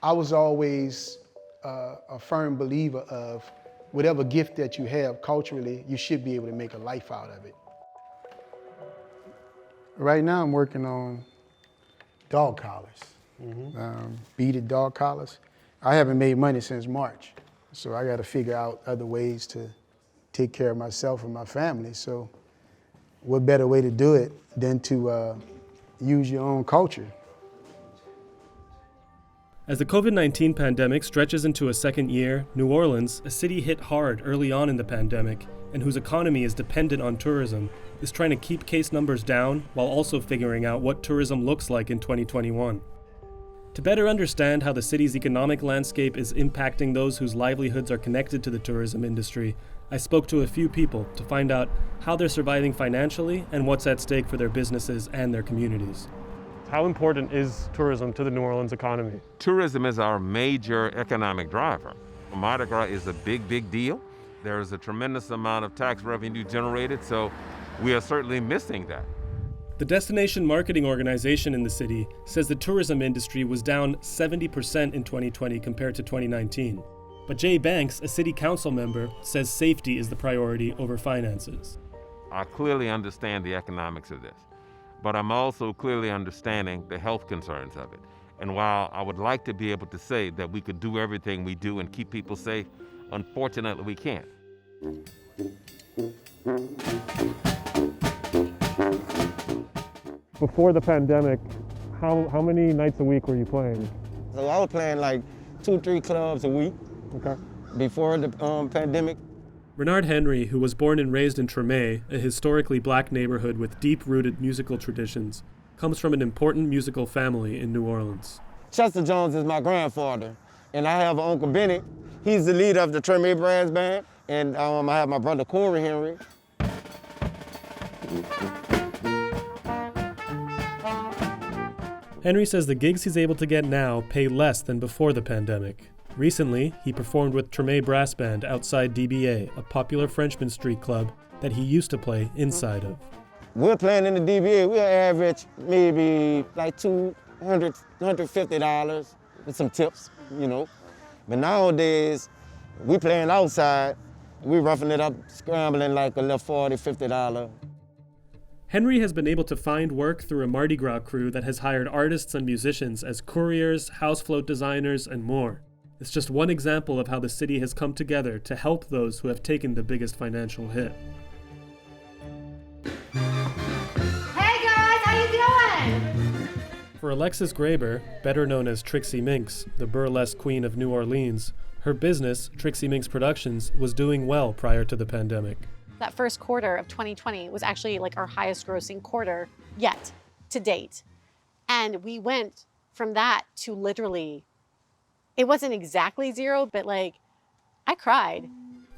I was always a firm believer of whatever gift that you have culturally, you should be able to make a life out of it. Right now I'm working on dog collars, beaded dog collars. I haven't made money since March, so I got to figure out other ways to take care of myself and my family. So what better way to do it than to use your own culture? As the COVID-19 pandemic stretches into a second year, New Orleans, a city hit hard early on in the pandemic and whose economy is dependent on tourism, is trying to keep case numbers down while also figuring out what tourism looks like in 2021. To better understand how the city's economic landscape is impacting those whose livelihoods are connected to the tourism industry, I spoke to a few people to find out how they're surviving financially and what's at stake for their businesses and their communities. How important is tourism to the New Orleans economy? Tourism is our major economic driver. Mardi Gras is a big, big deal. There is a tremendous amount of tax revenue generated, so we are certainly missing that. The destination marketing organization in the city says the tourism industry was down 70% in 2020 compared to 2019. But Jay Banks, a city council member, says safety is the priority over finances. I clearly understand the economics of this, but I'm also clearly understanding the health concerns of it. And while I would like to be able to say that we could do everything we do and keep people safe, unfortunately we can't. Before the pandemic, how many nights a week were you playing? So I was playing like 2-3 clubs a week. Okay. Before the pandemic. Renard Henry, who was born and raised in Treme, a historically black neighborhood with deep-rooted musical traditions, comes from an important musical family in New Orleans. Chester Jones is my grandfather, and I have an Uncle Benny. He's the leader of the Treme Brass Band, and I have my brother Corey Henry. Henry says the gigs he's able to get now pay less than before the pandemic. Recently, he performed with Treme Brass Band outside DBA, a popular Frenchman Street club that he used to play inside of. We're playing in the DBA, we'll average maybe like $200, $150 with some tips, you know. But nowadays, we playing outside, we roughing it up, scrambling like a little $40, $50. Henry has been able to find work through a Mardi Gras crew that has hired artists and musicians as couriers, house float designers, and more. It's just one example of how the city has come together to help those who have taken the biggest financial hit. Hey guys, how you doing? For Alexis Graber, better known as TRIXIE MINX, the burlesque queen of New Orleans, her business, TRIXIE MINX Productions, was doing well prior to the pandemic. That first quarter of 2020 was actually like our highest grossing quarter yet to date. And we went from that to literally, it wasn't exactly zero, but like, I cried.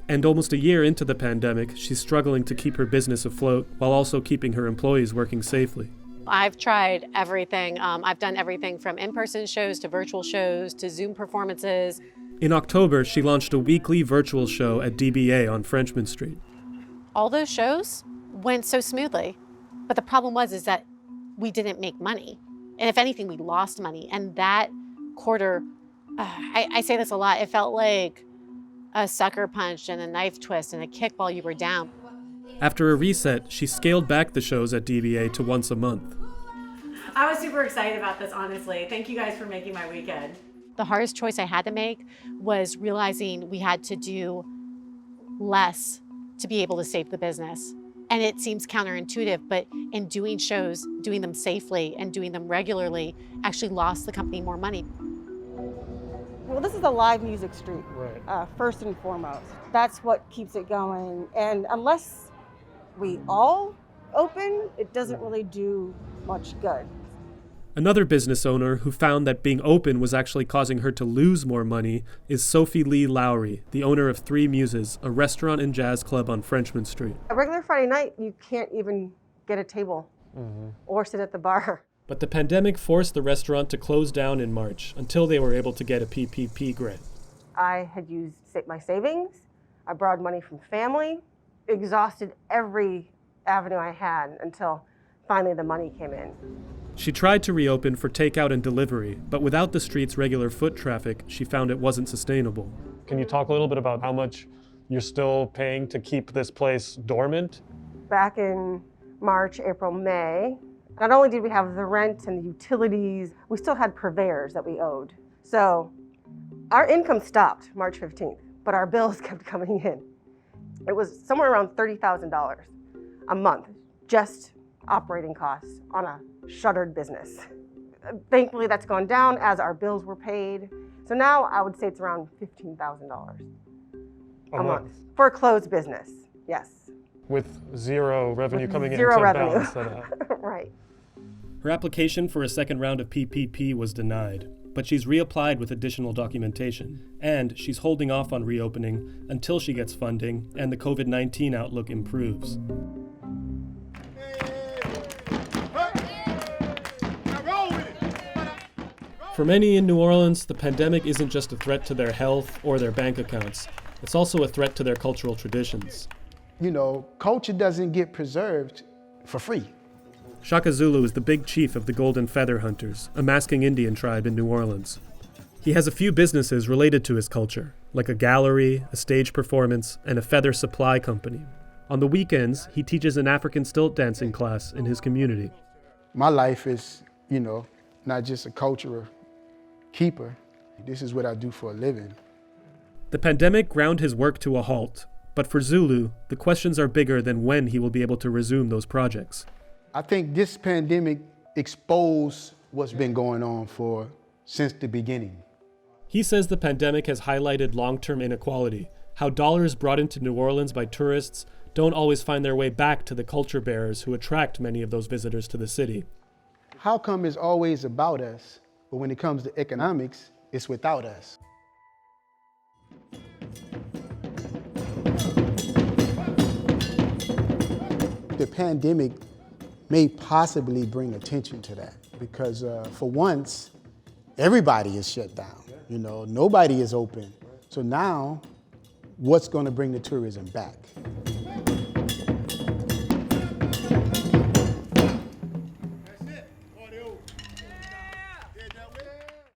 And almost a year into the pandemic, she's struggling to keep her business afloat while also keeping her employees working safely. I've tried everything. I've done everything from in-person shows to virtual shows to Zoom performances. In October, she launched a weekly virtual show at DBA on Frenchman Street. All those shows went so smoothly, but the problem was that we didn't make money. And if anything, we lost money. And that quarter, I say this a lot, it felt like a sucker punch and a knife twist and a kick while you were down. After a reset, she scaled back the shows at DBA to once a month. I was super excited about this, honestly. Thank you guys for making my weekend. The hardest choice I had to make was realizing we had to do less to be able to save the business. And it seems counterintuitive, but in doing shows, doing them safely and doing them regularly actually lost the company more money. Well, this is a live music street, Right. First and foremost. That's what keeps it going. And unless we all open, it doesn't really do much good. Another business owner who found that being open was actually causing her to lose more money is Sophie LOWRY, the owner of 3 Muses, a restaurant and jazz club on Frenchman Street. A regular Friday night, you can't even get a table or sit at the bar. But the pandemic forced the restaurant to close down in March until they were able to get a PPP grant. I had used my savings, I borrowed money from family, exhausted every avenue I had until finally the money came in. She tried to reopen for takeout and delivery, but without the street's regular foot traffic, she found it wasn't sustainable. Can you talk a little bit about how much you're still paying to keep this place dormant? Back in March, April, May, not only did we have the rent and the utilities, we still had purveyors that we owed. So our income stopped March 15th, but our bills kept coming in. It was somewhere around $30,000 a month, just operating costs on a shuttered business. Thankfully, that's gone down as our bills were paid. So now I would say it's around $15,000 a month for a closed business, yes. With zero revenue coming in Zero to revenue. balance that out. Right. Her application for a second round of PPP was denied, but she's reapplied with additional documentation, and she's holding off on reopening until she gets funding and the COVID-19 outlook improves. For many in New Orleans, the pandemic isn't just a threat to their health or their bank accounts. It's also a threat to their cultural traditions. You know, culture doesn't get preserved for free. Shaka Zulu is the big chief of the Golden Feather Hunters, a masking Indian tribe in New Orleans. He has a few businesses related to his culture, like a gallery, a stage performance, and a feather supply company. On the weekends, he teaches an African stilt dancing class in his community. My life is, you know, not just a cultural keeper. This is what I do for a living. The pandemic ground his work to a halt, but for Zulu, the questions are bigger than when he will be able to resume those projects. I think this pandemic exposed what's been going on since the beginning. He says the pandemic has highlighted long-term inequality, how dollars brought into New Orleans by tourists don't always find their way back to the culture bearers who attract many of those visitors to the city. How come it's always about us, but when it comes to economics, it's without us? The pandemic may possibly bring attention to that because for once, everybody is shut down. You know, nobody is open. So now, what's going to bring the tourism back?